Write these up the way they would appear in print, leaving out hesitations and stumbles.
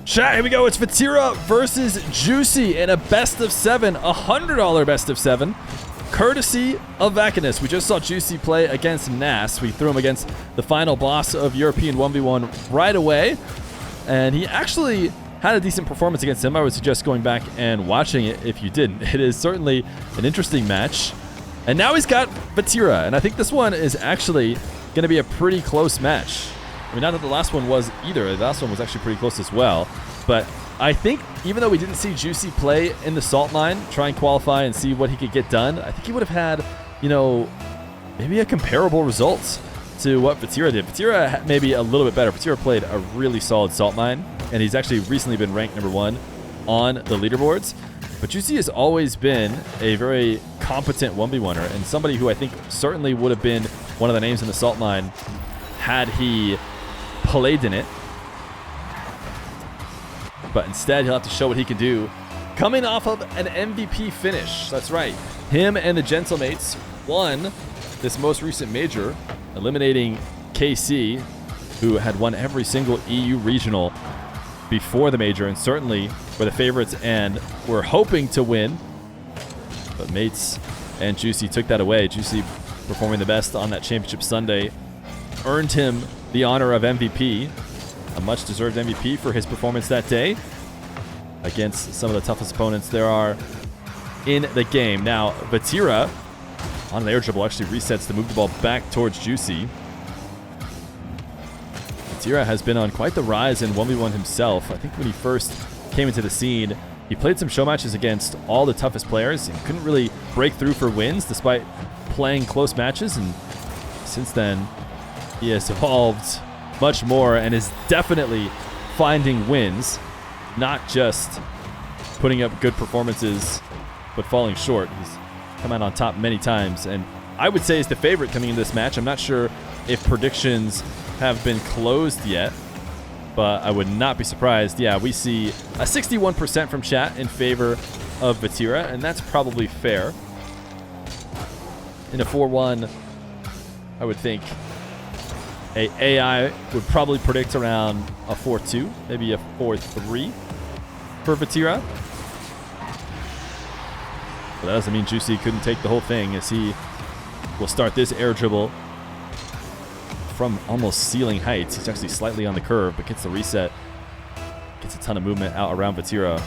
Chat, here we go. It's Vatira versus Juicy in a best of 7, $100 best of 7, courtesy of Vacanus. We just saw Juicy play against Nas. We threw him against the final boss of European 1v1 right away, and he actually had a decent performance against him. I would suggest going back and watching it if you didn't. It is certainly an interesting match. And now he's got Vatira, and I think this one is actually going to be a pretty close match. I mean, not that the last one was either. The last one was actually pretty close as well. But I think even though we didn't see Juicy play in the salt mine, try and qualify and see what he could get done, I think he would have had, you know, maybe a comparable result to what Vatira did. Vatira maybe a little bit better. Vatira played a really solid salt mine, and he's actually recently been ranked #1 on the leaderboards. But Juicy has always been a very competent 1v1er, and somebody who I think certainly would have been one of the names in the salt mine had he played in it. But instead, he'll have to show what he can do. Coming off of an MVP finish. That's right. Him and the Gentlemates won this most recent major, eliminating KC, who had won every single EU regional before the major, and certainly were the favorites and were hoping to win. But Mates and Juicy took that away. Juicy performing the best on that championship Sunday earned him the honor of MVP, a much-deserved MVP for his performance that day against some of the toughest opponents there are in the game. Now, Vatira on an air dribble actually resets to move the ball back towards Juicy. Vatira has been on quite the rise in 1v1 himself. I think when he first came into the scene, he played some show matches against all the toughest players and couldn't really break through for wins despite playing close matches. And since then, he has evolved much more and is definitely finding wins, not just putting up good performances but falling short. He's come out on top many times, and I would say is the favorite coming into this match. I'm not sure if predictions have been closed yet, but I would not be surprised. Yeah, we see a 61% from chat in favor of Vatira, and that's probably fair. In a 4-1, I would think AI would probably predict around a 4-2, maybe a 4-3 for Vatira. But that doesn't mean Juicy couldn't take the whole thing, as he will start this air dribble from almost ceiling heights. He's actually slightly on the curve, but gets the reset. Gets a ton of movement out around Vatira.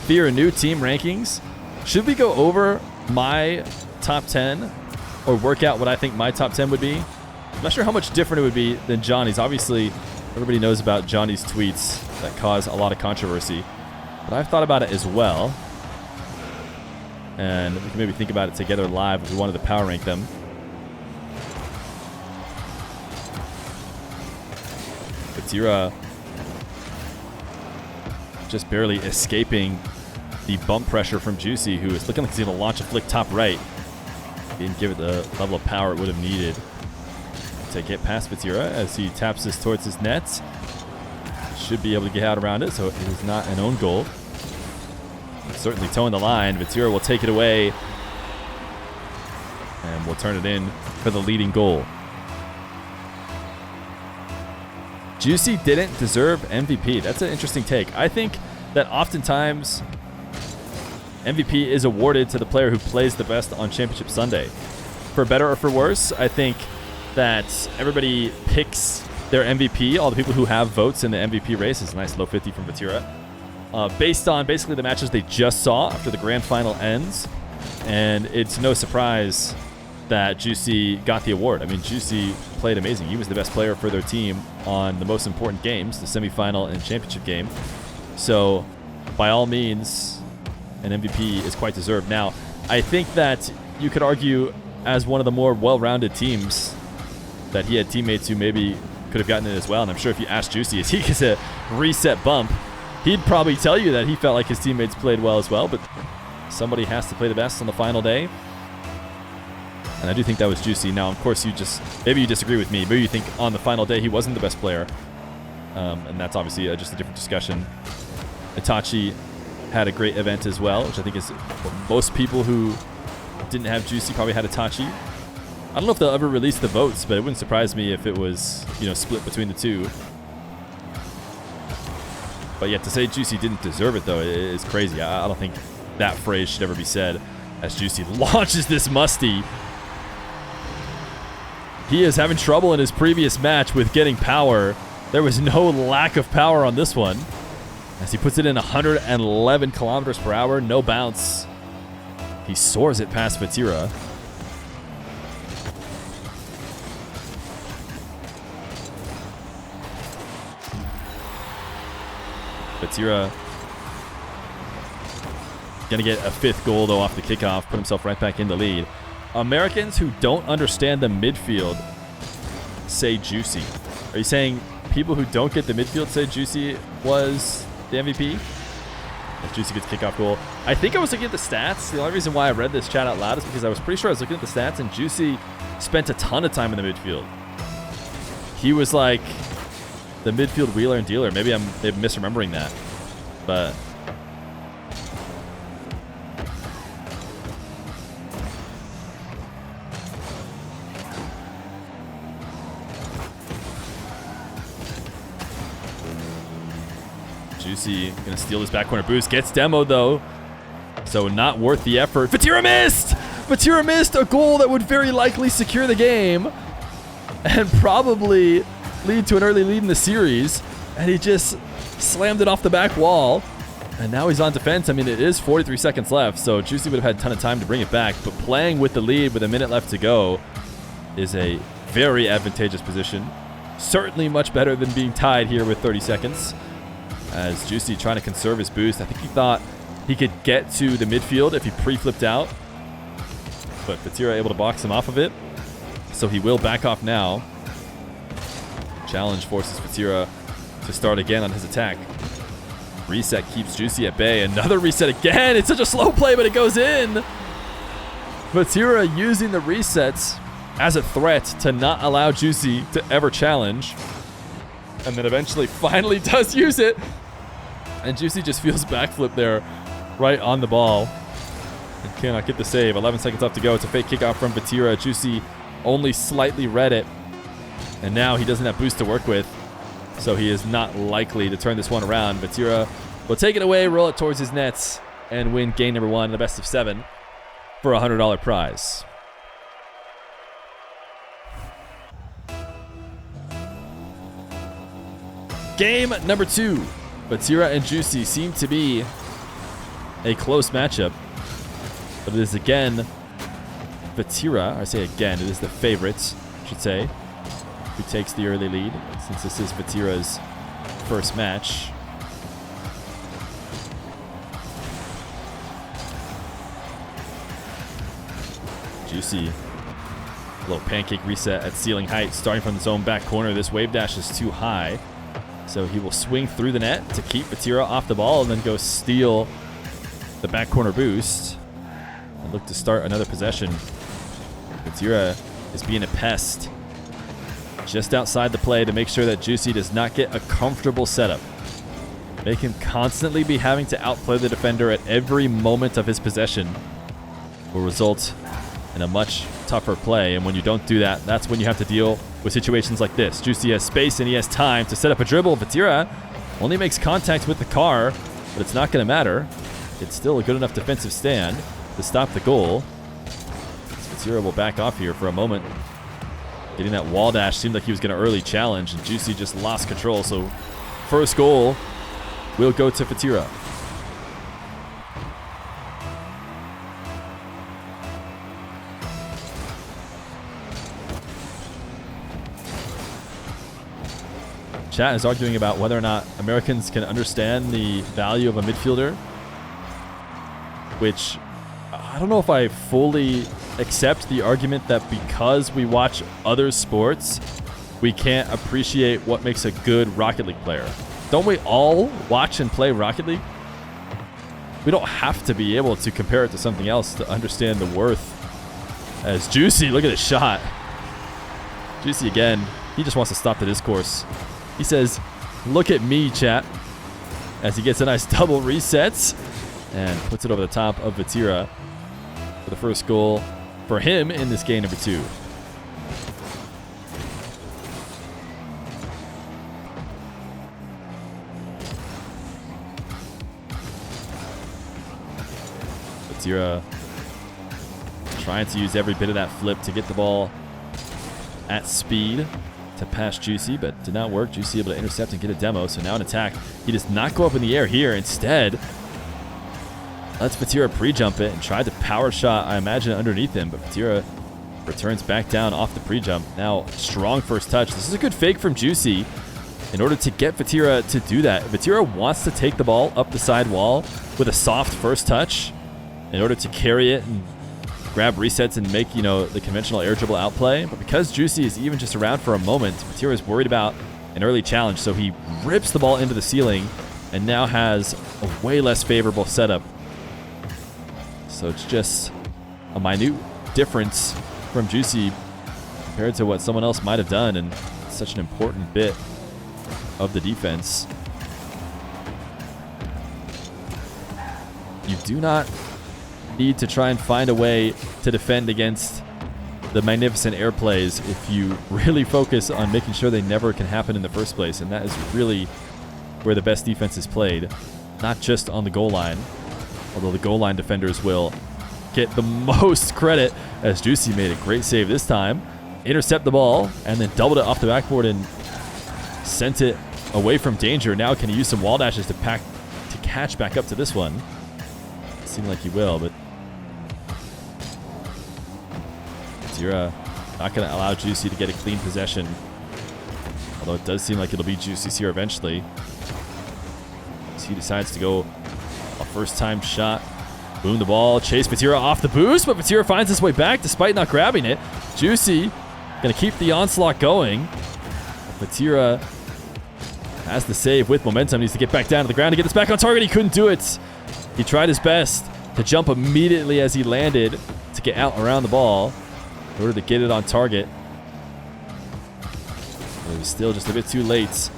Feer, new team rankings. Should we go over my top 10 or work out what I think my top 10 would be? I'm not sure how much different it would be than Johnny's. Obviously, everybody knows about Johnny's tweets that cause a lot of controversy. But I've thought about it as well. And we can maybe think about it together live if we wanted to power rank them. Vatira just barely escaping the bump pressure from Juicy, who is looking like he's going to launch a flick top right. Didn't give it the level of power it would have needed to get past Vatira as he taps this towards his nets. Should be able to get out around it, so it is not an own goal. Certainly towing the line. Vatira will take it away and will turn it in for the leading goal. Juicy didn't deserve MVP. That's an interesting take. I think that oftentimes MVP is awarded to the player who plays the best on Championship Sunday. For better or for worse, I think that everybody picks their MVP, all the people who have votes in the MVP race. Is a nice low 50 from Vatira. Based on basically the matches they just saw after the grand final ends. And it's no surprise that Juicy got the award. I mean, Juicy played amazing. He was the best player for their team on the most important games, the semifinal and championship game. So, by all means, an MVP is quite deserved. Now, I think that you could argue as one of the more well-rounded teams that he had teammates who maybe could have gotten it as well. And I'm sure if you ask Juicy, is he gets a reset bump, he'd probably tell you that he felt like his teammates played well as well. But somebody has to play the best on the final day. And I do think that was Juicy. Now, of course, maybe you disagree with me. Maybe you think on the final day he wasn't the best player. And that's obviously just a different discussion. Itachi had a great event as well, which I think is what most people who didn't have Juicy probably had Itachi. I don't know if they'll ever release the votes, but it wouldn't surprise me if it was, split between the two. But yet to say Juicy didn't deserve it, though, is crazy. I don't think that phrase should ever be said as Juicy launches this Musty. He is having trouble in his previous match with getting power. There was no lack of power on this one, as he puts it in 111 kilometers per hour, no bounce. He soars it past Vatira. Vatira gonna get a 5th goal though off the kickoff, put himself right back in the lead. Americans who don't understand the midfield say Juicy. Are you saying people who don't get the midfield say Juicy was the MVP? If Juicy gets kickoff goal. I think I was looking at the stats. The only reason why I read this chat out loud is because I was pretty sure I was looking at the stats and Juicy spent a ton of time in the midfield. He was like the midfield wheeler and dealer. Maybe I'm misremembering that. But Juicy gonna steal this back corner boost. Gets demoed though, so not worth the effort. Vatira missed! Vatira missed a goal that would very likely secure the game and probably lead to an early lead in the series. And he just slammed it off the back wall. And now he's on defense. I mean, it is 43 seconds left, so Juicy would have had a ton of time to bring it back. But playing with the lead with a minute left to go is a very advantageous position. Certainly much better than being tied here with 30 seconds. As Juicy trying to conserve his boost. I think he thought he could get to the midfield if he pre-flipped out. But Vatira able to box him off of it. So he will back off now. Challenge forces Vatira to start again on his attack. Reset keeps Juicy at bay. Another reset again. It's such a slow play, but it goes in. Vatira using the resets as a threat to not allow Juicy to ever challenge. And then eventually finally does use it. And Juicy just feels backflip there right on the ball. And cannot get the save. 11 seconds left to go. It's a fake kickoff from Vatira. Juicy only slightly read it. And now he doesn't have boost to work with. So he is not likely to turn this one around. Vatira will take it away, roll it towards his nets, and win game number 1 in the best of 7 for a $100 prize. Game number 2. Vatira and Juicy seem to be a close matchup. But it is again Vatira, I say again, it is the favorite, I should say, who takes the early lead, since this is Vatira's first match. Juicy, a little pancake reset at ceiling height, starting from his own back corner. This wave dash is too high. So he will swing through the net to keep Vatira off the ball and then go steal the back corner boost and look to start another possession. Vatira is being a pest just outside the play to make sure that Juicy does not get a comfortable setup. Make him constantly be having to outplay the defender at every moment of his possession will result in a much tougher play. And when you don't do that, that's when you have to deal with situations like this. Juicy has space and he has time to set up a dribble. Vatira only makes contact with the car, but it's not going to matter. It's still a good enough defensive stand to stop the goal. Vatira will back off here for a moment. Getting that wall dash seemed like he was going to early challenge, and Juicy just lost control. So first goal will go to Vatira. Chat is arguing about whether or not Americans can understand the value of a midfielder, which I don't know if I fully accept the argument that because we watch other sports, we can't appreciate what makes a good Rocket League player. Don't we all watch and play Rocket League? We don't have to be able to compare it to something else to understand the worth. As Juicy, look at this shot. Juicy again, he just wants to stop the discourse. He says, "Look at me, chat," as he gets a nice double resets and puts it over the top of Vatira for the first goal for him in this game number 2. Vatira trying to use every bit of that flip to get the ball at speed to pass Juicy, but did not work. Juicy able to intercept and get a demo, so now an attack. He does not go up in the air here. Instead, lets Vatira pre-jump it and tried to power shot, I imagine, underneath him, but Vatira returns back down off the pre-jump. Now, strong first touch. This is a good fake from Juicy in order to get Vatira to do that. Vatira wants to take the ball up the side wall with a soft first touch in order to carry it and grab resets and make, you know, the conventional air dribble outplay. But because Juicy is even just around for a moment, Vatira is worried about an early challenge, so he rips the ball into the ceiling and now has a way less favorable setup. So it's just a minute difference from Juicy compared to what someone else might have done, and such an important bit of the defense. You do not need to try and find a way to defend against the magnificent air plays if you really focus on making sure they never can happen in the first place, and that is really where the best defense is played, not just on the goal line, although the goal line defenders will get the most credit, as Juicy made a great save this time, intercept the ball, and then doubled it off the backboard and sent it away from danger. Now can he use some wall dashes to catch back up to this one? Seemed like he will, but Vatira not going to allow Juicy to get a clean possession, although it does seem like it'll be Juicy's here eventually. So he decides to go a first-time shot. Boom the ball, chase Vatira off the boost, but Vatira finds his way back despite not grabbing it. Juicy going to keep the onslaught going. Vatira has the save with momentum, needs to get back down to the ground to get this back on target. He couldn't do it. He tried his best to jump immediately as he landed to get out around the ball in order to get it on target. But it was still just a bit too late,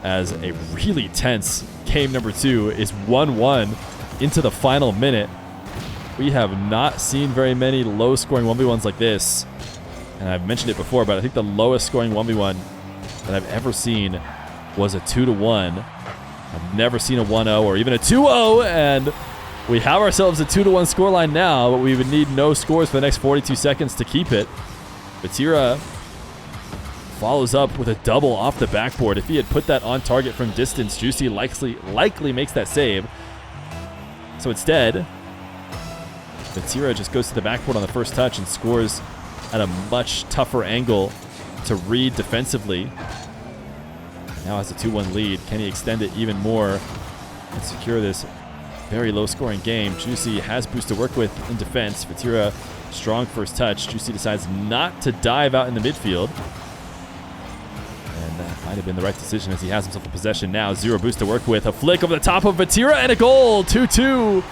as a really tense game number 2 is 1-1 into the final minute. We have not seen very many low-scoring 1v1s like this, and I've mentioned it before, but I think the lowest scoring 1v1 that I've ever seen was a 2-1. I've never seen a 1-0 or even a 2-0, and we have ourselves a 2-1 scoreline now, but we would need no scores for the next 42 seconds to keep it. Vatira follows up with a double off the backboard. If he had put that on target from distance, Juicy likely makes that save. So instead, Vatira just goes to the backboard on the first touch and scores at a much tougher angle to read defensively. Now has a 2-1 lead. Can he extend it even more and secure this very low-scoring game? Juicy has boost to work with in defense. Vatira, strong first touch. Juicy decides not to dive out in the midfield, and that might have been the right decision as he has himself a possession now. 0 boost to work with. A flick over the top of Vatira and a goal. 2-2.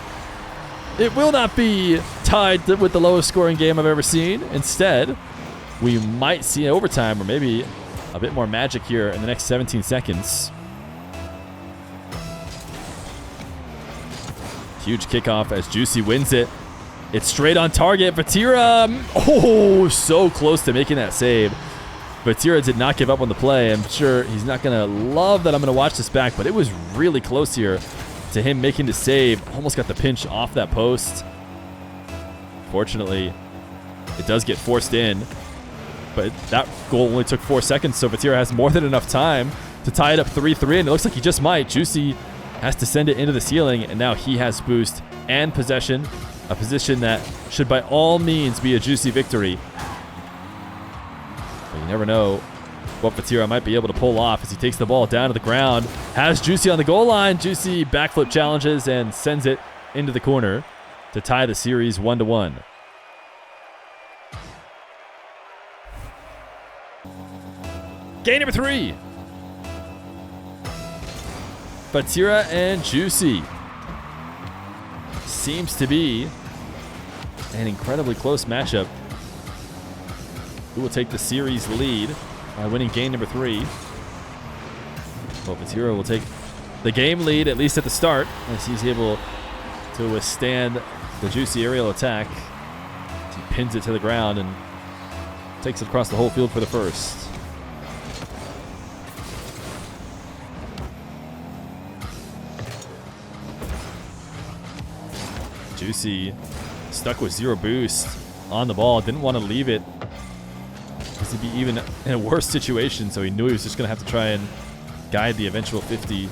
It will not be tied with the lowest scoring game I've ever seen. Instead, we might see overtime or maybe a bit more magic here in the next 17 seconds. Huge kickoff as Juicy wins it. It's straight on target. Vatira, oh, so close to making that save. Vatira did not give up on the play. I'm sure he's not going to love that I'm going to watch this back, but it was really close here to him making the save. Almost got the pinch off that post. Fortunately, it does get forced in, but that goal only took 4 seconds, so Vatira has more than enough time to tie it up 3-3, and it looks like he just might. Juicy has to send it into the ceiling, and now he has boost and possession, a position that should by all means be a Juicy victory. But you never know what Vatira might be able to pull off as he takes the ball down to the ground, has Juicy on the goal line. Juicy backflip challenges and sends it into the corner to tie the series 1-1. Game number 3. Vatira and Juicy. Seems to be an incredibly close matchup. Who will take the series lead by winning game number 3? Well, Vatira will take the game lead, at least at the start, as he's able to withstand the Juicy aerial attack. He pins it to the ground and takes it across the whole field for the first. Juicy stuck with 0 boost on the ball. Didn't want to leave it because he'd be even in a worse situation. So he knew he was just going to have to try and guide the eventual 50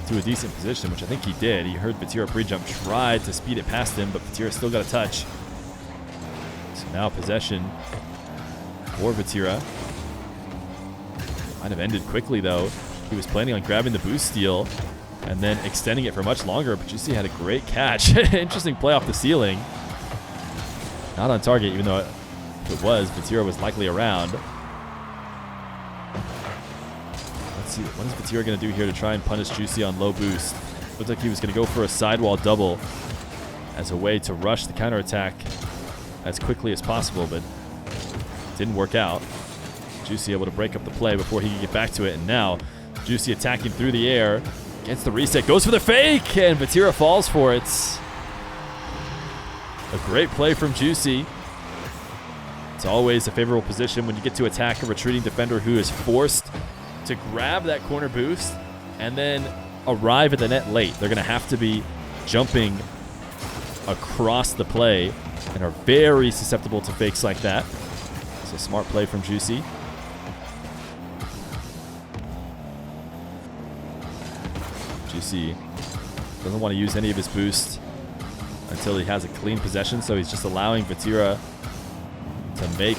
to a decent position, which I think he did. He heard Vatira pre-jump, tried to speed it past him, but Vatira still got a touch. So now possession for Vatira. Might have ended quickly though. He was planning on grabbing the boost steal and then extending it for much longer, but Juicy had a great catch. Interesting play off the ceiling. Not on target, even though if it was, Vatira was likely around. Let's see, what is Vatira going to do here to try and punish Juicy on low boost? Looked like he was going to go for a sidewall double as a way to rush the counterattack as quickly as possible, but didn't work out. Juicy able to break up the play before he could get back to it, and now Juicy attacking through the air. Gets the reset, goes for the fake, and Vatira falls for it. A great play from Juicy. It's always a favorable position when you get to attack a retreating defender who is forced to grab that corner boost and then arrive at the net late. They're going to have to be jumping across the play and are very susceptible to fakes like that. It's a smart play from Juicy. Juicy doesn't want to use any of his boost until he has a clean possession, so he's just allowing Vatira to make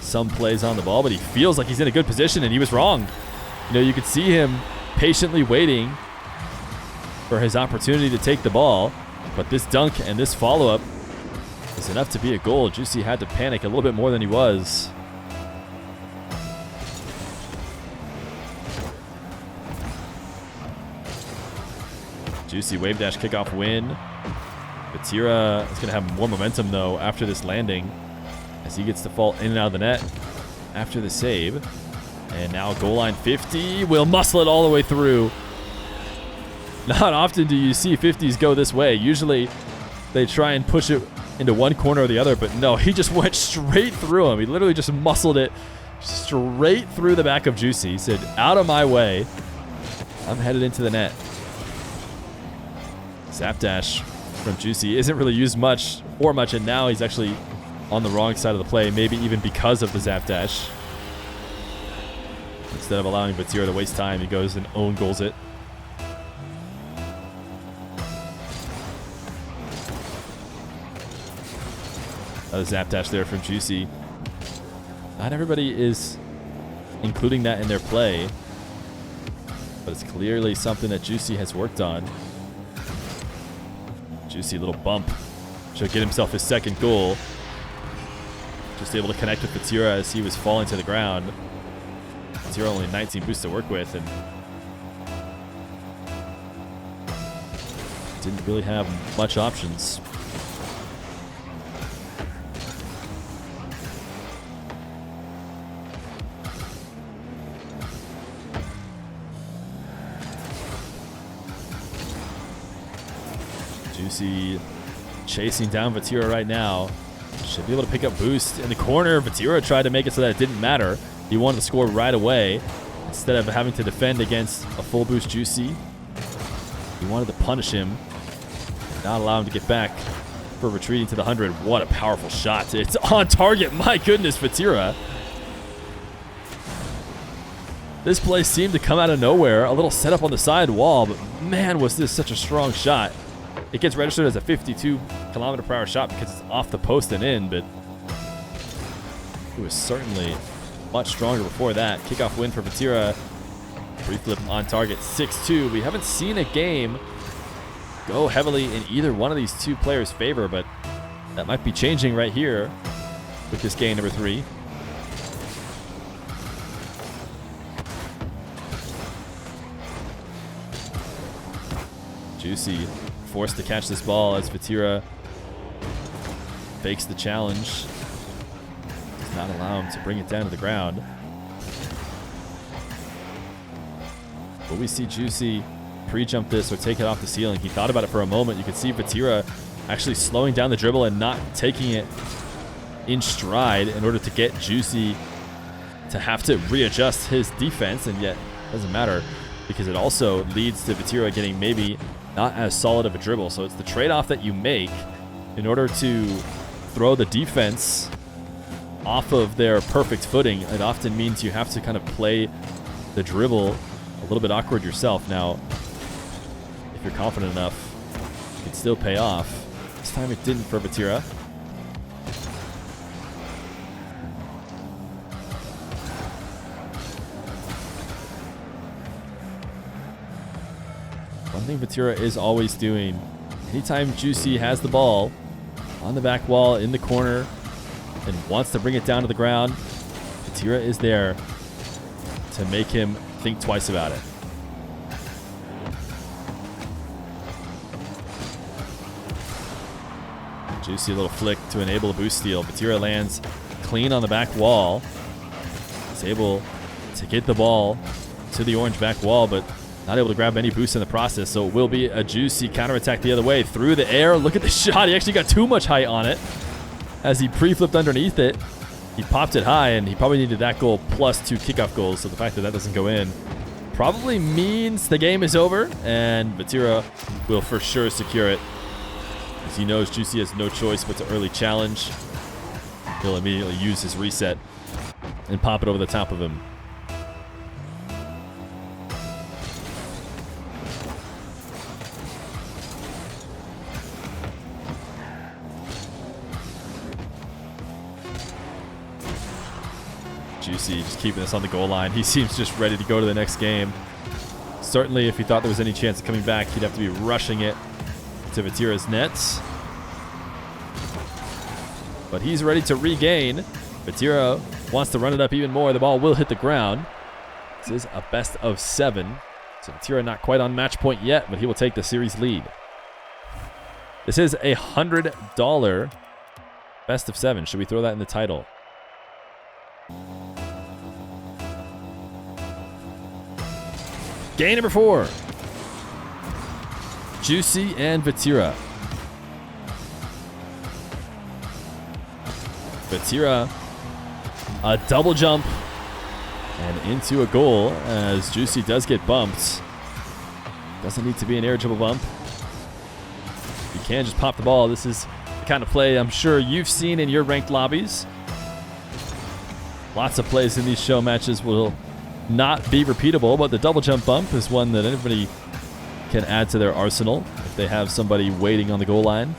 some plays on the ball, but he feels like he's in a good position, and he was wrong. You know, you could see him patiently waiting for his opportunity to take the ball, but this dunk and this follow-up is enough to be a goal. Juicy had to panic a little bit more than he was. Juicy wave dash kickoff win. Vatira is going to have more momentum, though, after this landing as he gets to fall in and out of the net after the save. And now goal line 50 will muscle it all the way through. Not often do you see 50s go this way. Usually they try and push it into one corner or the other, but no, he just went straight through him. He literally just muscled it straight through the back of Juicy. He said, out of my way. I'm headed into the net. Zap dash from Juicy isn't really used much, and now he's actually on the wrong side of the play, maybe even because of the zap dash. Instead of allowing Vatira to waste time, he goes and own goals it. Another zap dash there from Juicy. Not everybody is including that in their play, but it's clearly something that Juicy has worked on. Juicy, little bump. Should get himself his second goal. Just able to connect with Vatira as he was falling to the ground. Vatira only 19 boosts to work with, and didn't really have much options. Juicy chasing down Vatira right now. Should be able to pick up boost in the corner. Vatira tried to make it so that it didn't matter. He wanted to score right away instead of having to defend against a full boost Juicy. He wanted to punish him, not allow him to get back for retreating to the 100. What a powerful shot. It's on target. My goodness, Vatira. This play seemed to come out of nowhere. A little setup on the side wall, but man, was this such a strong shot. It gets registered as a 52-km/h shot because it's off the post and in, but it was certainly much stronger before that. Kickoff win for Vatira. Free flip on target, 6-2. We haven't seen a game go heavily in either one of these two players' favor, but that might be changing right here with this game number 3. Juicy forced to catch this ball as Vatira fakes the challenge. Does not allow him to bring it down to the ground. But we see Juicy pre-jump this or take it off the ceiling. He thought about it for a moment. You could see Vatira actually slowing down the dribble and not taking it in stride in order to get Juicy to have to readjust his defense, and yet it doesn't matter because it also leads to Vatira getting maybe not as solid of a dribble. So it's the trade-off that you make in order to throw the defense off of their perfect footing. It often means you have to kind of play the dribble a little bit awkward yourself. Now, if you're confident enough, it can still pay off. This time it didn't for Vatira. One thing Vatira is always doing, anytime Juicy has the ball on the back wall in the corner and wants to bring it down to the ground, Vatira is there to make him think twice about it. Juicy, a little flick to enable a boost steal. Vatira lands clean on the back wall. He's able to get the ball to the orange back wall, but not able to grab any boost in the process. So it will be a Juicy counterattack the other way through the air. Look at the shot. He actually got too much height on it as he pre-flipped underneath it. He popped it high, and he probably needed that goal plus 2 kickoff goals. So the fact that that doesn't go in probably means the game is over, and Vatira will for sure secure it, as he knows Juicy has no choice but to early challenge. He'll immediately use his reset and pop it over the top of him. Juicy just keeping this on the goal line. He seems just ready to go to the next game. Certainly, if he thought there was any chance of coming back, he'd have to be rushing it to Vatira's nets. But he's ready to regain. Vatira wants to run it up even more. The ball will hit the ground. This is a best of 7. So Vatira not quite on match point yet, but he will take the series lead. This is a $100 best of 7. Should we throw that in the title? Game number 4. Juicy and Vatira. Vatira, a double jump and into a goal as Juicy does get bumped. Doesn't need to be an air dribble bump. You can just pop the ball. This is the kind of play I'm sure you've seen in your ranked lobbies. Lots of plays in these show matches will not be repeatable, but the double jump bump is one that anybody can add to their arsenal if they have somebody waiting on the goal line.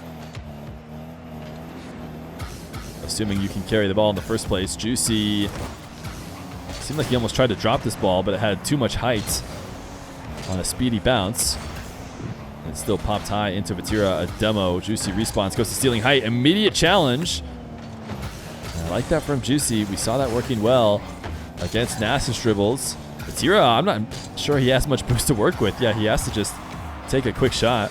Assuming you can carry the ball in the first place. Juicy seemed like he almost tried to drop this ball, but it had too much height on a speedy bounce. And it still popped high into Vatira, a demo. Juicy respawns, goes to stealing height. Immediate challenge. And I like that from Juicy. We saw that working well against Nasus dribbles. Vatira, I'm not sure he has much boost to work with. Yeah, he has to just take a quick shot.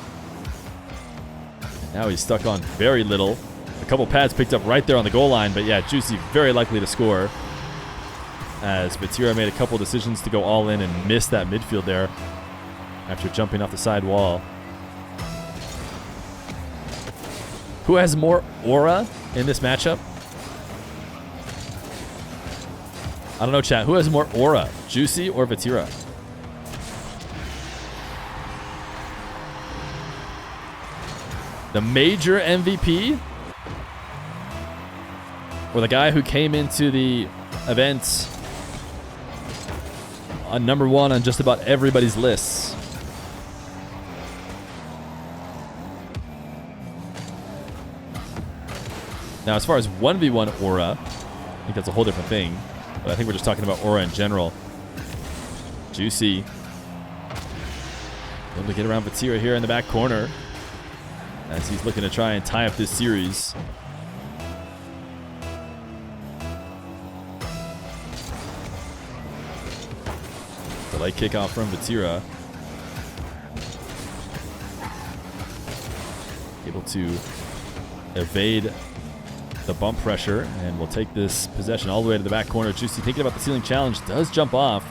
And now he's stuck on very little. A couple pads picked up right there on the goal line, but yeah, Juicy very likely to score, as Vatira made a couple decisions to go all in and missed that midfield there after jumping off the side wall. Who has more aura in this matchup? I don't know, chat. Who has more aura, Juicy or Vatira? The major MVP? Or the guy who came into the event on number 1 on just about everybody's lists? Now, as far as 1v1 aura, I think that's a whole different thing. But I think we're just talking about aura in general. Juicy able to get around Vatira here in the back corner as he's looking to try and tie up this series. Delay kickoff from Vatira. Able to evade the bump pressure, and we'll take this possession all the way to the back corner. Juicy thinking about the ceiling challenge, does jump off.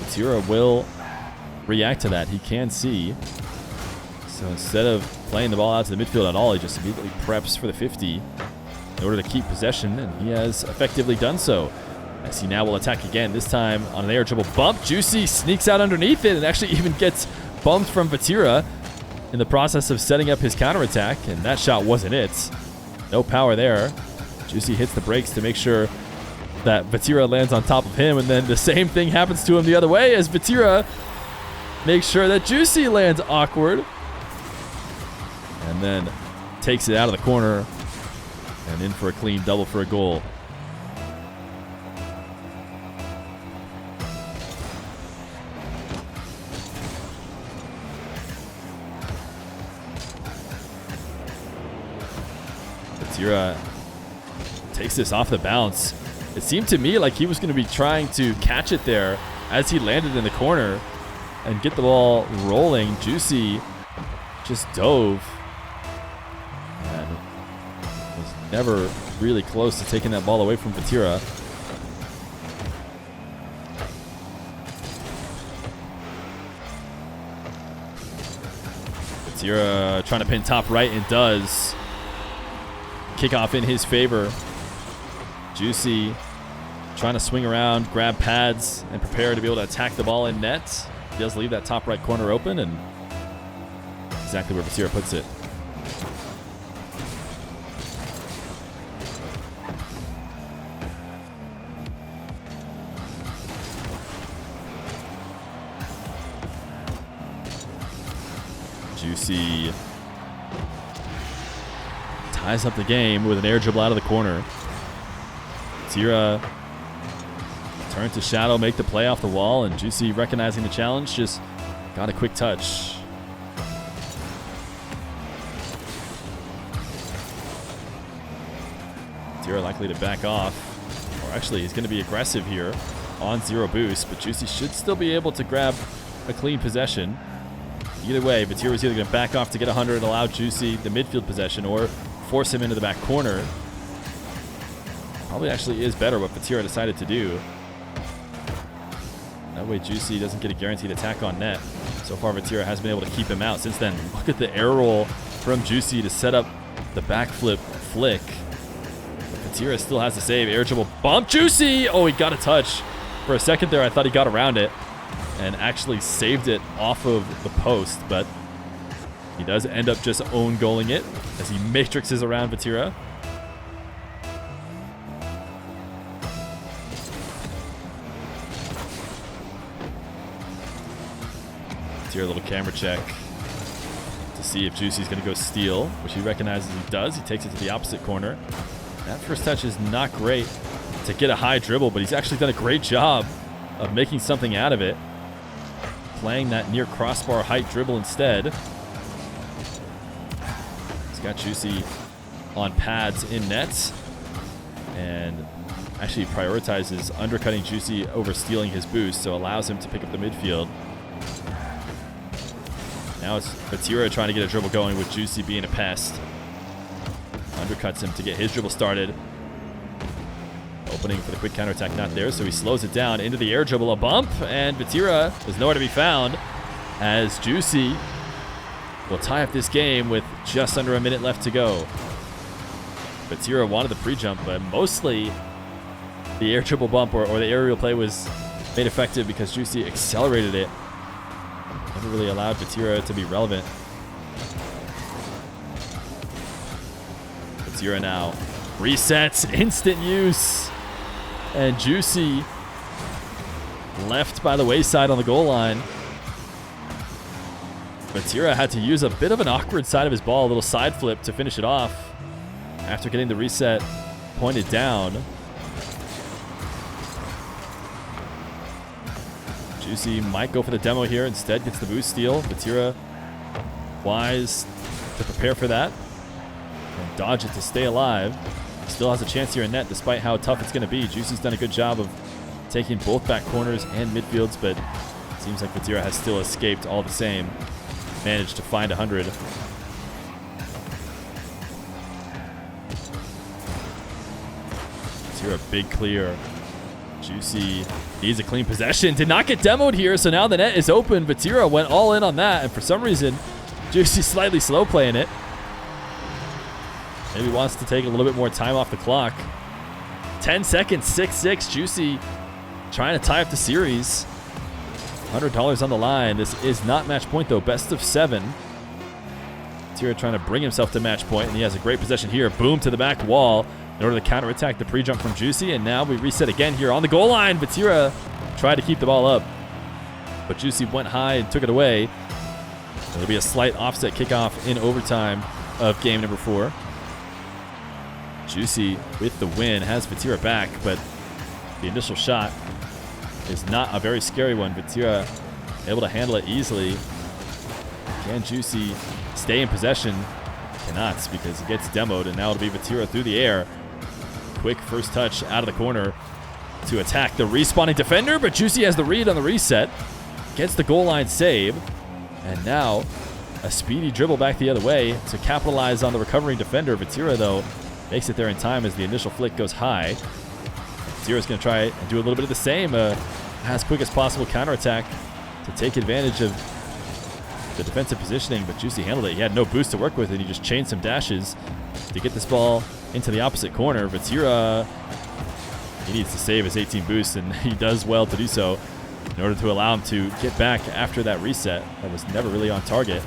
Vatira will react to that. He can see. So instead of playing the ball out to the midfield at all, he just immediately preps for the 50 in order to keep possession, and he has effectively done so, as he now will attack again, this time on an air dribble bump. Juicy sneaks out underneath it and actually even gets bumped from Vatira. in the process of setting up his counterattack, and that shot wasn't it. No power there. Juicy hits the brakes to make sure that Vatira lands on top of him, and then the same thing happens to him the other way as Vatira makes sure that Juicy lands awkward. And then takes it out of the corner and in for a clean double for a goal. Vatira takes this off the bounce. It seemed to me like he was going to be trying to catch it there as he landed in the corner and get the ball rolling. Juicy just dove and was never really close to taking that ball away from Vatira. Vatira trying to pin top right and does. Kickoff in his favor. Juicy trying to swing around, grab pads, and prepare to be able to attack the ball in net. He does leave that top right corner open, and exactly where Vatira puts it. Juicy ties up the game with an air dribble out of the corner. Vatira turn to shadow, make the play off the wall, and Juicy, recognizing the challenge, just got a quick touch. Vatira likely to back off, or actually he's going to be aggressive here on zero boost, but Juicy should still be able to grab a clean possession. Either way, Vatira was either going to back off to get 100 and allow Juicy the midfield possession, or force him into the back corner. Probably actually is better what Vatira decided to do. That way Juicy doesn't get a guaranteed attack on net. So far Vatira has been able to keep him out. Since then, look at the air roll from Juicy to set up the backflip flick. But Vatira still has to save. Air dribble bump. Juicy! Oh, he got a touch. For a second there, I thought he got around it and actually saved it off of the post, but he does end up just own goaling it as he matrixes around Vatira. Vatira, a little camera check to see if Juicy's going to go steal, which he recognizes he does. He takes it to the opposite corner. That first touch is not great to get a high dribble, but he's actually done a great job of making something out of it, playing that near crossbar height dribble instead. Got Juicy on pads in net and actually prioritizes undercutting Juicy over stealing his boost, so allows him to pick up the midfield. Now it's Vatira trying to get a dribble going with Juicy being a pest. Undercuts him to get his dribble started. Opening for the quick counterattack, not there, so he slows it down into the air dribble, a bump, and Vatira is nowhere to be found as Juicy will tie up this game with just under a minute left to go. Vatira wanted the pre-jump, but mostly the air triple bump or the aerial play was made effective because Juicy accelerated it. Never really allowed Vatira to be relevant. Vatira now resets, instant use, and Juicy left by the wayside on the goal line. Vatira had to use a bit of an awkward side of his ball, a little side flip to finish it off after getting the reset pointed down. Juicy might go for the demo here, instead gets the boost steal. Vatira wise to prepare for that and dodge it to stay alive. Still has a chance here in net despite how tough it's going to be. Juicy's done a good job of taking both back corners and midfields, but it seems like Vatira has still escaped all the same. Managed to find 100. Vatira big clear. Juicy needs a clean possession. Did not get demoed here, so now the net is open. Vatira went all in on that, and for some reason, Juicy slightly slow playing it. Maybe wants to take a little bit more time off the clock. 10 seconds, 6-6. Juicy trying to tie up the series. $100 on the line. This is not match point, though. Best of 7. Vatira trying to bring himself to match point, and he has a great possession here. Boom to the back wall in order to counterattack the pre-jump from Juicy, and now we reset again here on the goal line. Vatira tried to keep the ball up, but Juicy went high and took it away. There'll be a slight offset kickoff in overtime of game number 4. Juicy with the win has Vatira back, but the initial shot is not a very scary one. Vatira able to handle it easily. Can Juicy stay in possession? Cannot, because it gets demoed, and now it'll be Vatira through the air. Quick first touch out of the corner to attack the respawning defender, but Juicy has the read on the reset. Gets the goal line save, and now a speedy dribble back the other way to capitalize on the recovering defender. Vatira, though, makes it there in time as the initial flick goes high. Vatira's going to try and do a little bit of the same, as quick as possible counterattack to take advantage of the defensive positioning, but Juicy handled it. He had no boost to work with, and he just chained some dashes to get this ball into the opposite corner. Vatira, he needs to save his 18 boost, and he does well to do so in order to allow him to get back after that reset that was never really on target.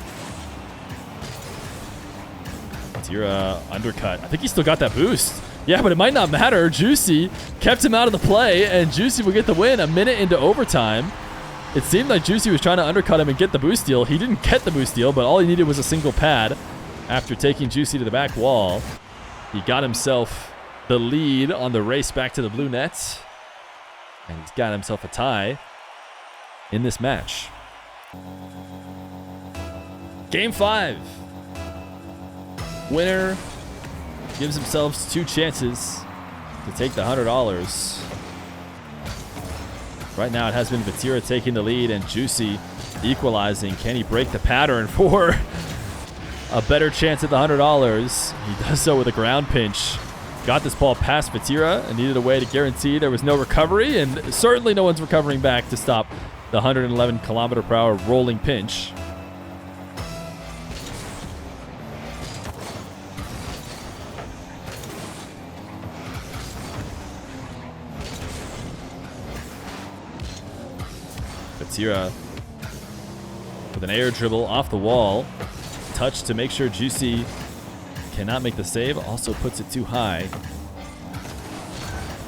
Vatira undercut. I think he still got that boost. Yeah, but it might not matter. Juicy kept him out of the play, and Juicy will get the win a minute into overtime. It seemed like Juicy was trying to undercut him and get the boost steal. He didn't get the boost steal, but all he needed was a single pad. After taking Juicy to the back wall, he got himself the lead on the race back to the blue net, and he's got himself a tie in this match. Game 5. Winner gives themselves 2 chances to take the $100. Right now it has been Vatira taking the lead and Juicy equalizing. Can he break the pattern for a better chance at the $100? He does so with a ground pinch. Got this ball past Vatira and needed a way to guarantee there was no recovery, and certainly no one's recovering back to stop the 111 km/h rolling pinch. Vatira with an air dribble off the wall. Touch to make sure Juicy cannot make the save. Also puts it too high.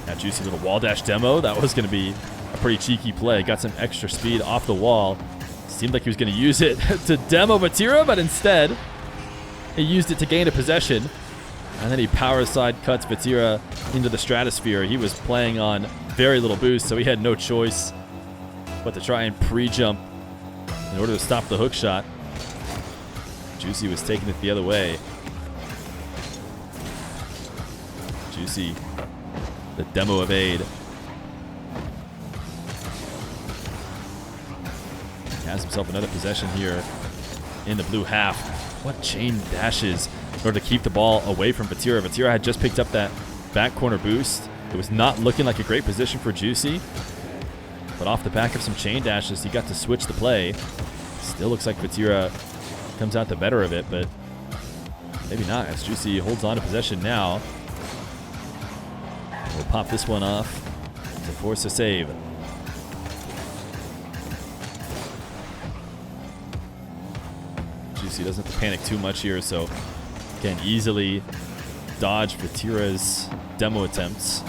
Now Juicy little wall dash demo. That was going to be a pretty cheeky play. Got some extra speed off the wall. Seemed like he was going to use it to demo Vatira, but instead he used it to gain a possession. And then he power side cuts Vatira into the stratosphere. He was playing on very little boost, so he had no choice but to try and pre-jump in order to stop the hook shot. Juicy was taking it the other way. Juicy, the demo evade. He has himself another possession here in the blue half. What chain dashes in order to keep the ball away from Vatira. Vatira had just picked up that back corner boost. It was not looking like a great position for Juicy, but off the back of some chain dashes, he got to switch the play. Still looks like Vatira comes out the better of it, but maybe not, as Juicy holds on to possession now. We'll pop this one off to force a save. Juicy doesn't have to panic too much here, so can easily dodge Vatira's demo attempts.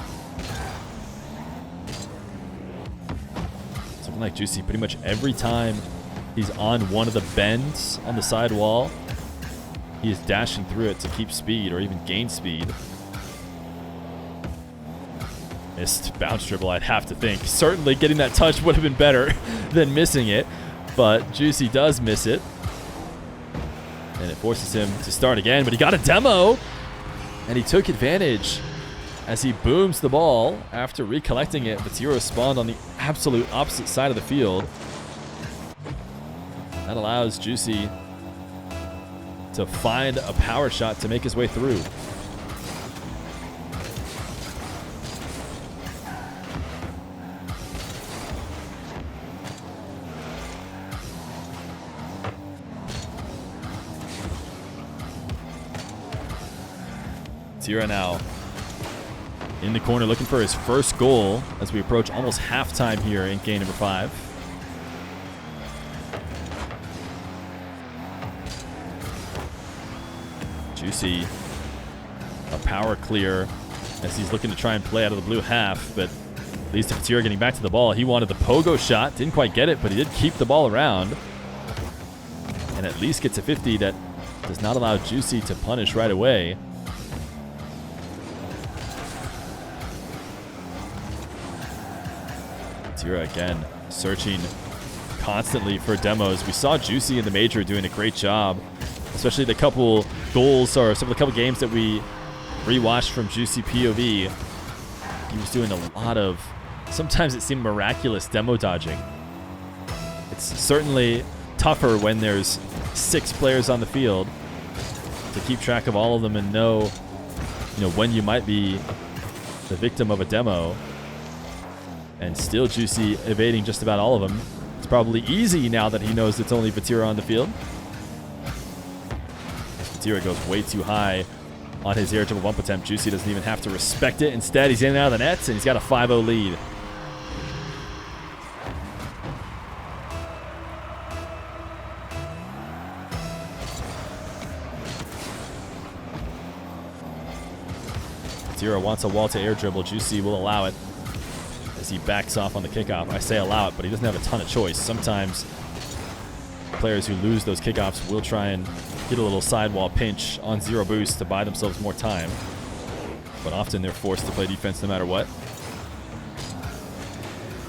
Something like Juicy, pretty much every time he's on one of the bends on the side wall, he is dashing through it to keep speed or even gain speed. Missed bounce dribble, I'd have to think. Certainly getting that touch would have been better than missing it, but Juicy does miss it. And it forces him to start again, but he got a demo, and he took advantage as he booms the ball after recollecting it. Vatira spawned on the absolute opposite side of the field. That allows Juicy to find a power shot to make his way through. Vatira now in the corner looking for his first goal as we approach almost halftime here in game number 5. Juicy, a power clear as he's looking to try and play out of the blue half, but leads to Vatira getting back to the ball. He wanted the pogo shot, didn't quite get it, but he did keep the ball around. And at least gets a 50 that does not allow Juicy to punish right away. Vatira again searching constantly for demos. We saw Juicy in the major doing a great job, especially the couple goals or some of the couple games that we rewatched from Juicy POV. He was doing a lot of, sometimes it seemed miraculous demo dodging. It's certainly tougher when there's 6 players on the field to keep track of all of them and know, when you might be the victim of a demo. And still Juicy evading just about all of them. It's probably easy now that he knows it's only Vatira on the field. Vatira goes way too high on his air triple bump attempt. Juicy doesn't even have to respect it. Instead, he's in and out of the nets, and he's got a 5-0 lead. Vatira wants a wall to air dribble. Juicy will allow it as he backs off on the kickoff. I say allow it, but he doesn't have a ton of choice. Sometimes players who lose those kickoffs will try and get a little sidewall pinch on 0 boost to buy themselves more time. But often they're forced to play defense no matter what.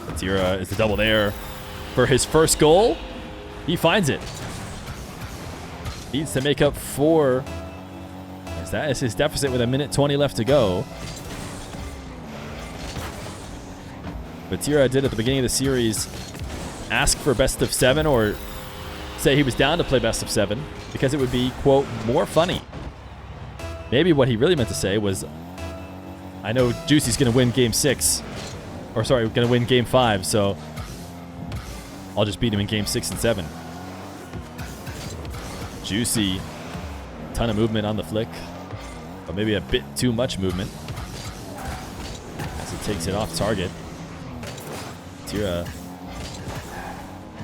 Vatira is the double there for his first goal. He finds it. Needs to make up for, as that is his deficit with 1:20 left to go. Vatira did at the beginning of the series ask for best of 7, or say he was down to play best of 7 because it would be, quote, more funny. Maybe what he really meant to say was, I know Juicy's going to win game 6, or sorry, going to win game 5, so I'll just beat him in game 6 and 7. Juicy, ton of movement on the flick, but maybe a bit too much movement as he takes it off target. Vatira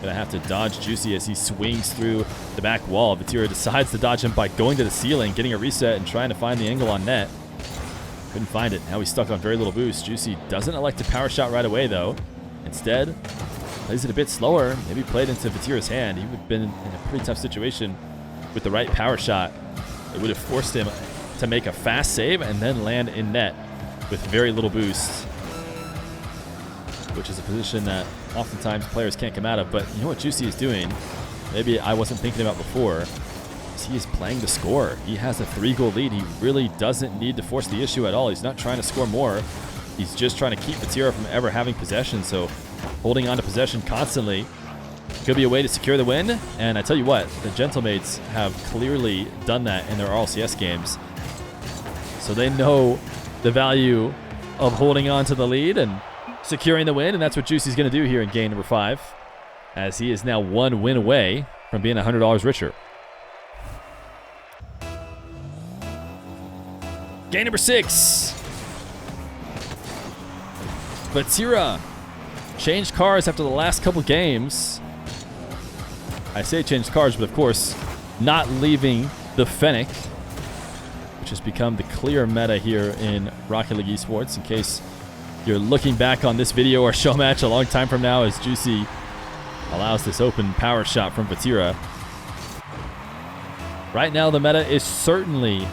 gonna have to dodge Juicy as he swings through the back wall. Vatira decides to dodge him by going to the ceiling, getting a reset, and trying to find the angle on net. Couldn't find it. Now he's stuck on very little boost. Juicy doesn't elect a power shot right away, though. Instead, plays it a bit slower. Maybe played into Vatira's hand. He would have been in a pretty tough situation with the right power shot. It would have forced him to make a fast save and then land in net with very little boost, which is a position that oftentimes players can't come out of. But you know what Juicy is doing? Maybe I wasn't thinking about before. He is playing to score. He has a 3-goal lead. He really doesn't need to force the issue at all. He's not trying to score more. He's just trying to keep Vatira from ever having possession. So holding on to possession constantly could be a way to secure the win. And I tell you what, the Gentlemates have clearly done that in their RLCS games. So they know the value of holding on to the lead and securing the win, and that's what Juicy's going to do here in game number 5, as he is now 1 win away from being $100 richer. Game number 6. Vatira changed cars after the last couple games. I say changed cars, but of course not leaving the Fennec, which has become the clear meta here in Rocket League Esports. In case you're looking back on this video or Showmatch a long time from now, as Juicy allows this open power shot from Vatira. Right now, the meta is certainly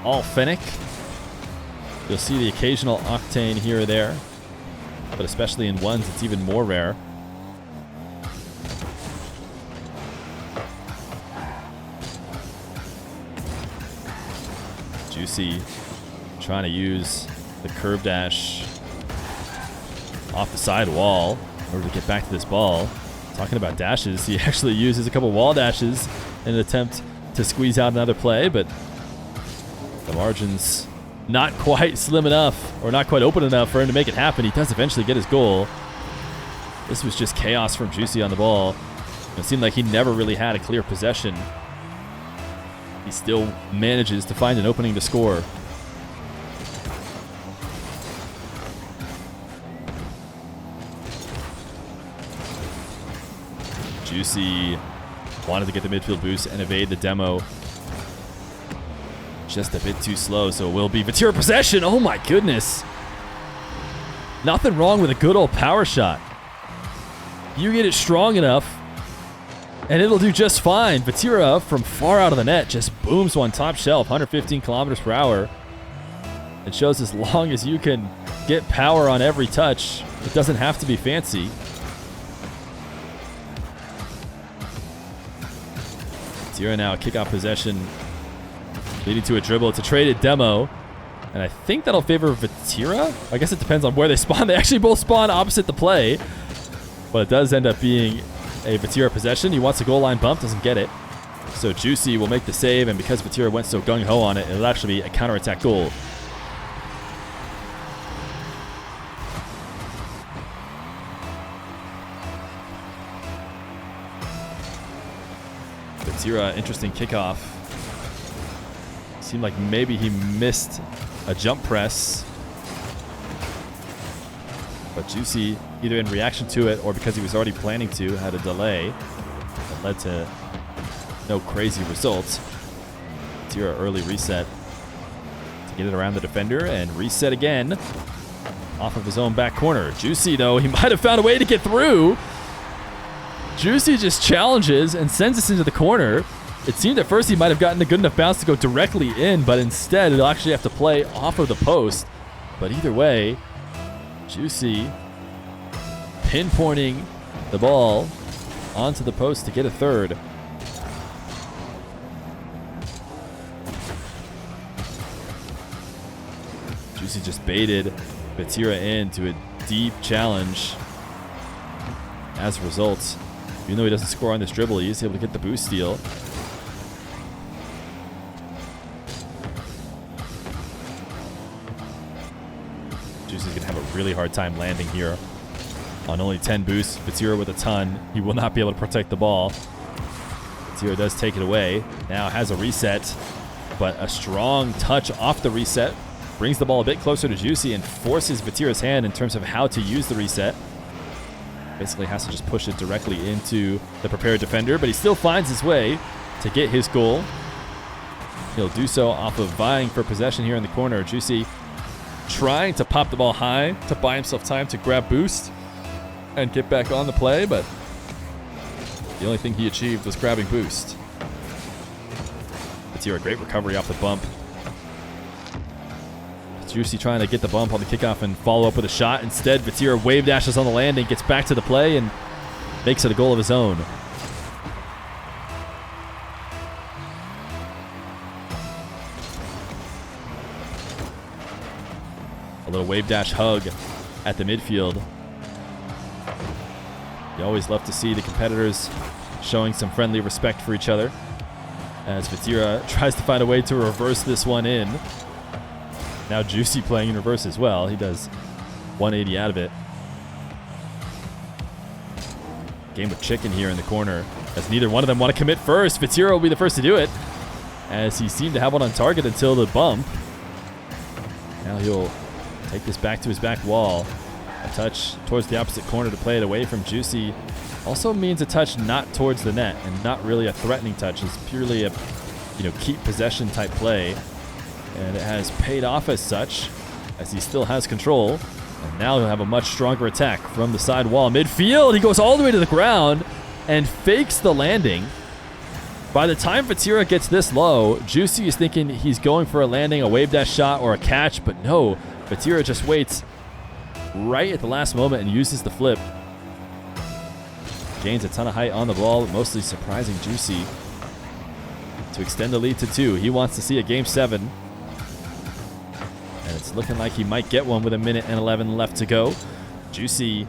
all Fennec. You'll see the occasional Octane here or there, but especially in ones, it's even more rare. Juicy trying to use the curve dash off the side wall in order to get back to this ball. Talking about dashes, he actually uses a couple wall dashes in an attempt to squeeze out another play, but the margin's not quite slim enough, or not quite open enough for him to make it happen. He does eventually get his goal. This was just chaos from Juicy on the ball. It seemed like he never really had a clear possession. He still manages to find an opening to score. Juicy wanted to get the midfield boost and evade the demo. Just a bit too slow, so it will be Vatira possession. Oh my goodness. Nothing wrong with a good old power shot. You get it strong enough, and it'll do just fine. Vatira from far out of the net just booms one top shelf, 115 kilometers per hour. It shows as long as you can get power on every touch, it doesn't have to be fancy. Vatira now a kickoff possession, leading to a dribble. It's a traded demo, and I think that'll favor Vatira. I guess it depends on where they spawn. They actually both spawn opposite the play, but it does end up being a Vatira possession. He wants a goal line bump, doesn't get it. So Juicy will make the save, and because Vatira went so gung-ho on it, it'll actually be a counterattack goal. Vatira, interesting kickoff. Seemed like maybe he missed a jump press. But Juicy, either in reaction to it or because he was already planning to, had a delay that led to no crazy results. Vatira early reset to get it around the defender and reset again off of his own back corner. Juicy, though, he might have found a way to get through. Juicy just challenges and sends us into the corner. It seemed at first he might have gotten a good enough bounce to go directly in, but instead he'll actually have to play off of the post. But either way, Juicy pinpointing the ball onto the post to get a third. Juicy just baited Vatira into a deep challenge. As a result, even though he doesn't score on this dribble, he is able to get the boost steal. Juicy's going to have a really hard time landing here. On only 10 boosts, Vatira with a ton. He will not be able to protect the ball. Vatira does take it away. Now has a reset, but a strong touch off the reset brings the ball a bit closer to Juicy and forces Vatira's hand in terms of how to use the reset. Basically has to just push it directly into the prepared defender, but he still finds his way to get his goal. He'll do so off of vying for possession here in the corner. Juicy trying to pop the ball high to buy himself time to grab boost and get back on the play, but the only thing he achieved was grabbing boost. Vatira, great recovery off the bump. Juicy trying to get the bump on the kickoff and follow up with a shot. Instead, Vatira wave dashes on the landing, gets back to the play, and makes it a goal of his own. A little wave dash hug at the midfield. You always love to see the competitors showing some friendly respect for each other as Vatira tries to find a way to reverse this one in. Now Juicy playing in reverse as well. He does 180 out of it. Game of chicken here in the corner as neither one of them want to commit first. Vatira will be the first to do it as he seemed to have one on target until the bump. Now he'll take this back to his back wall. A touch towards the opposite corner to play it away from Juicy also means a touch not towards the net and not really a threatening touch. It's purely a keep possession type play. And it has paid off as such, as he still has control. And now he'll have a much stronger attack from the side wall. Midfield, he goes all the way to the ground and fakes the landing. By the time Vatira gets this low, Juicy is thinking he's going for a landing, a wave dash shot, or a catch. But no, Vatira just waits right at the last moment and uses the flip. Gains a ton of height on the ball, mostly surprising Juicy to extend the lead to 2. He wants to see a game 7. And it's looking like he might get one with 1:11 left to go. Juicy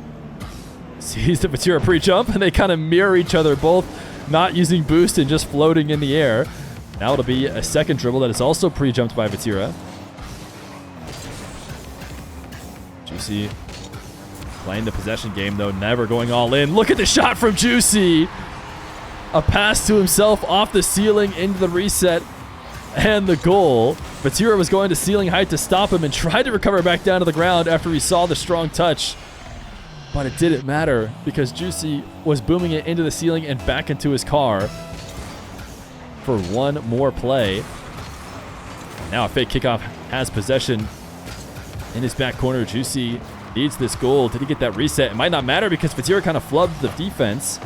sees the Vatira pre-jump, and they kind of mirror each other, both not using boost and just floating in the air. Now it'll be a second dribble that is also pre-jumped by Vatira. Juicy playing the possession game, though, never going all in. Look at the shot from Juicy. A pass to himself off the ceiling into the reset and the goal. Vatira was going to ceiling height to stop him and tried to recover back down to the ground after he saw the strong touch. But it didn't matter because Juicy was booming it into the ceiling and back into his car for one more play. Now a fake kickoff has possession in his back corner. Juicy needs this goal. Did he get that reset? It might not matter because Vatira kind of flubbed the defense.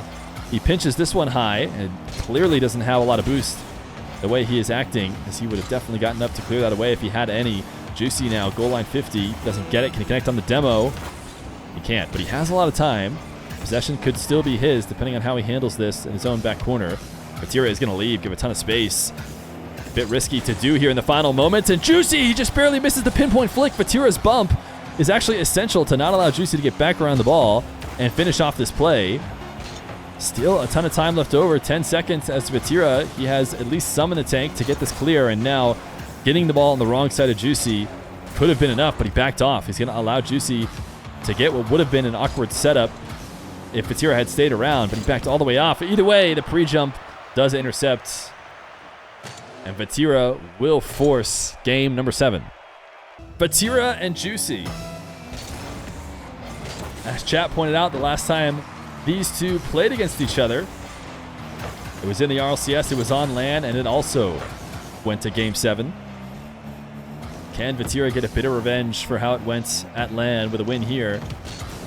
He pinches this one high and clearly doesn't have a lot of boost the way he is acting, as he would have definitely gotten up to clear that away if he had any. Juicy now, goal line 50. Doesn't get it. Can he connect on the demo? He can't, but he has a lot of time. Possession could still be his, depending on how he handles this in his own back corner. Vatira is going to leave, give a ton of space. A bit risky to do here in the final moments, and Juicy, he just barely misses the pinpoint flick. Vatira's bump is actually essential to not allow Juicy to get back around the ball and finish off this play. Still a ton of time left over, 10 seconds as Vatira. He has at least some in the tank to get this clear, and now getting the ball on the wrong side of Juicy could have been enough, but he backed off. He's going to allow Juicy to get what would have been an awkward setup if Vatira had stayed around, but he backed all the way off. Either way, the pre-jump does intercept, and Vatira will force game number 7. Vatira and Juicy. As chat pointed out, the last time these two played against each other, it was in the RLCS, it was on LAN, and it also went to game 7. Can Vatira get a bit of revenge for how it went at LAN with a win here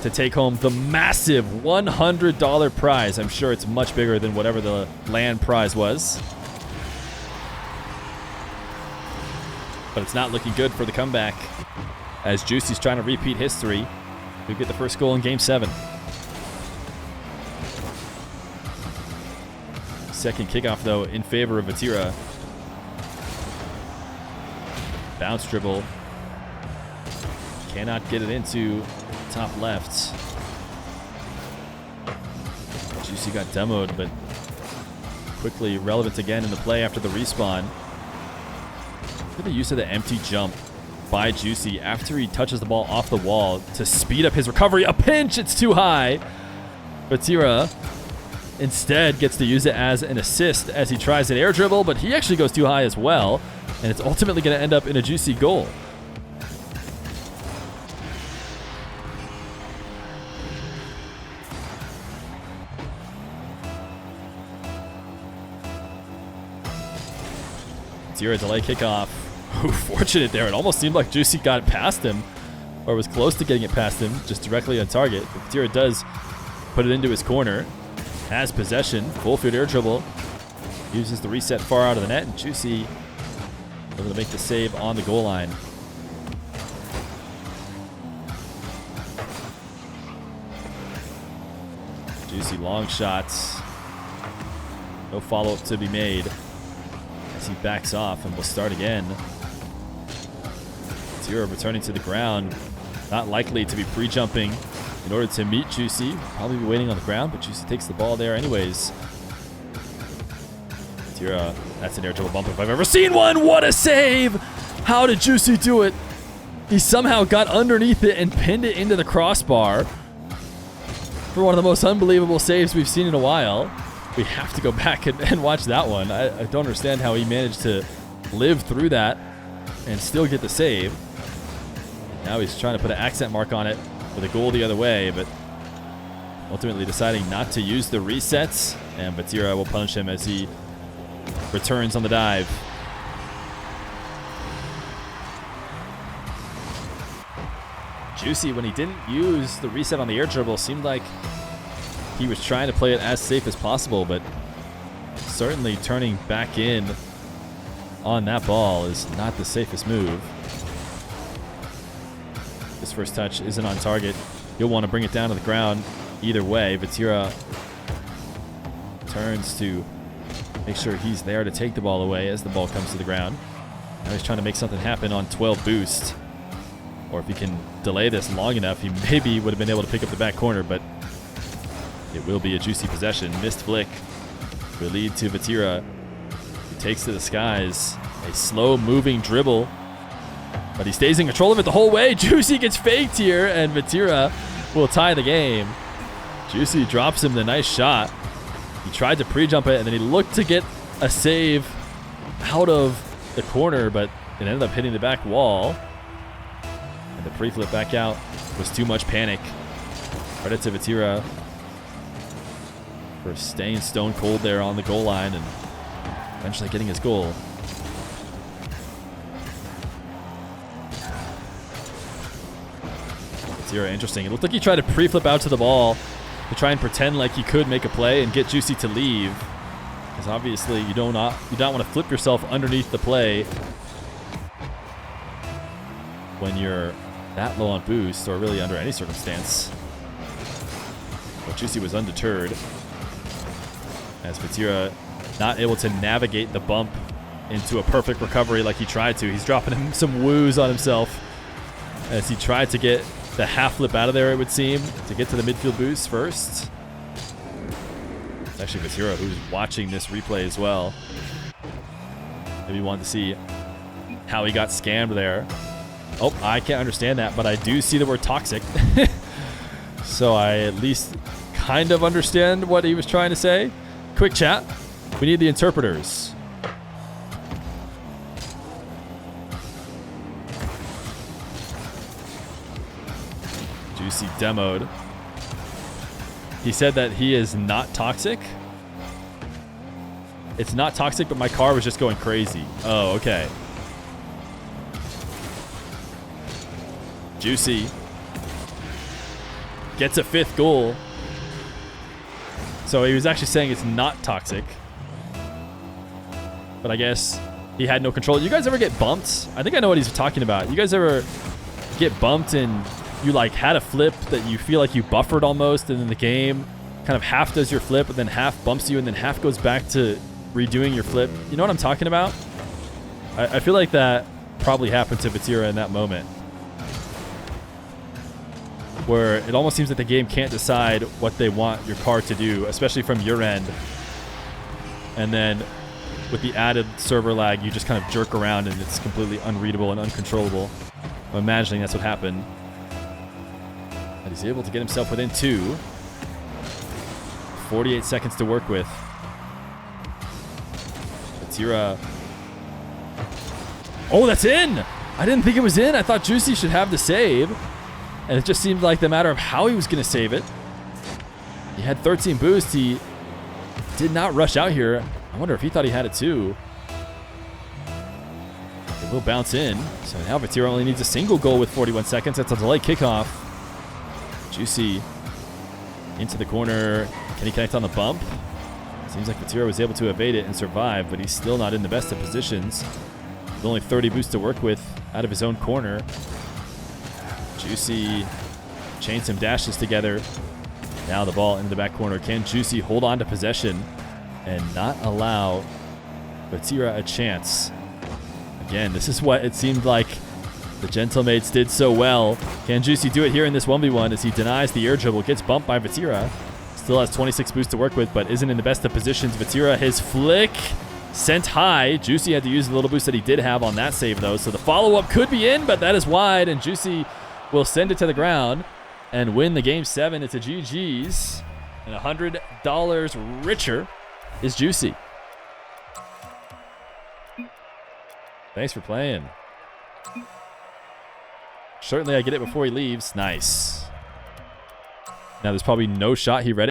to take home the massive $100 prize? I'm sure it's much bigger than whatever the LAN prize was. But it's not looking good for the comeback, as Juicy's trying to repeat history. We get the first goal in game 7. Second kickoff, though, in favor of Vatira. Bounce dribble. Cannot get it into top left. Juicy got demoed, but quickly relevant again in the play after the respawn. Look at the use of the empty jump by Juicy after he touches the ball off the wall to speed up his recovery. A pinch, it's too high. Vatira instead gets to use it as an assist as he tries an air dribble, but he actually goes too high as well, and it's ultimately going to end up in a Juicy goal. Vatira delay kickoff. Fortunate there. It almost seemed like Juicy got it past him, or was close to getting it past him, just directly on target. But Vatira does put it into his corner. Has possession. Full field air dribble. Uses the reset far out of the net, and Juicy able to make the save on the goal line. Juicy long shots. No follow-up to be made as he backs off, and will start again. Vatira returning to the ground. Not likely to be pre-jumping in order to meet Juicy. Probably be waiting on the ground, but Juicy takes the ball there anyways. Vatira, that's an air dribble bump if I've ever seen one. What a save! How did Juicy do it? He somehow got underneath it and pinned it into the crossbar for one of the most unbelievable saves we've seen in a while. We have to go back and watch that one. I don't understand how he managed to live through that and still get the save. Now he's trying to put an accent mark on it with a goal the other way, but ultimately deciding not to use the resets, and Vatira will punish him as he returns on the dive. Juicy, when he didn't use the reset on the air dribble, seemed like he was trying to play it as safe as possible, but certainly turning back in on that ball is not the safest move. This first touch isn't on target. You'll want to bring it down to the ground either way. Vatira turns to make sure he's there to take the ball away as the ball comes to the ground. Now he's trying to make something happen on 12 boost. Or if he can delay this long enough, he maybe would have been able to pick up the back corner, but it will be a Juicy possession. Missed flick will lead to Vatira, who takes to the skies. A slow-moving dribble, but he stays in control of it the whole way. Juicy gets faked here, and Vatira will tie the game. Juicy drops him the nice shot. He tried to pre-jump it, and then he looked to get a save out of the corner, but it ended up hitting the back wall. And the pre-flip back out was too much panic. Credit to Vatira for staying stone cold there on the goal line and eventually getting his goal. Vatira, interesting. It looked like he tried to pre-flip out to the ball to try and pretend like he could make a play and get Juicy to leave. Because obviously you don't want to flip yourself underneath the play when you're that low on boost, or really under any circumstance. But Juicy was undeterred, as Vatira not able to navigate the bump into a perfect recovery like he tried to. He's dropping him some woos on himself as he tried to get the half flip out of there, it would seem, to get to the midfield boost first. It's actually Vatira who's watching this replay as well. Maybe wanted to see how he got scammed there. Oh, I can't understand that, but I do see the word toxic. So I at least kind of understand what he was trying to say. Quick chat. We need the interpreters. Juicy demoed. He said that he is not toxic. It's not toxic, but my car was just going crazy. Oh, okay. Juicy gets a 5th goal. So he was actually saying it's not toxic. But I guess he had no control. You guys ever get bumped? I think I know what he's talking about. You guys ever get bumped and you like had a flip that you feel like you buffered almost, and then the game kind of half does your flip, and then half bumps you, and then half goes back to redoing your flip? You know what I'm talking about? I feel like that probably happened to Vatira in that moment, where it almost seems that the game can't decide what they want your car to do, especially from your end. And then with the added server lag, you just kind of jerk around and it's completely unreadable and uncontrollable. I'm imagining that's what happened. And he's able to get himself within 2. 48 seconds to work with. Vatira. Oh, that's in! I didn't think it was in. I thought Juicy should have the save. And it just seemed like the matter of how he was going to save it. He had 13 boost. He did not rush out here. I wonder if he thought he had it too. It will bounce in. So now Vatira only needs a single goal with 41 seconds. That's a delay kickoff. Juicy into the corner. Can he connect on the bump? Seems like Vatira was able to evade it and survive, but he's still not in the best of positions. With only 30 boosts to work with out of his own corner. Juicy chains some dashes together. Now the ball into the back corner. Can Juicy hold on to possession and not allow Vatira a chance? Again, this is what it seemed like the Gentlemates did so well. Can Juicy do it here in this 1v1 as he denies the air dribble, gets bumped by Vatira. Still has 26 boosts to work with, but isn't in the best of positions. Vatira, his flick sent high. Juicy had to use the little boost that he did have on that save, though. So the follow-up could be in, but that is wide, and Juicy will send it to the ground and win the game 7. It's a GG's, and $100 richer is Juicy. Thanks for playing. Certainly I get it before he leaves. Nice. Now there's probably no shot he read it.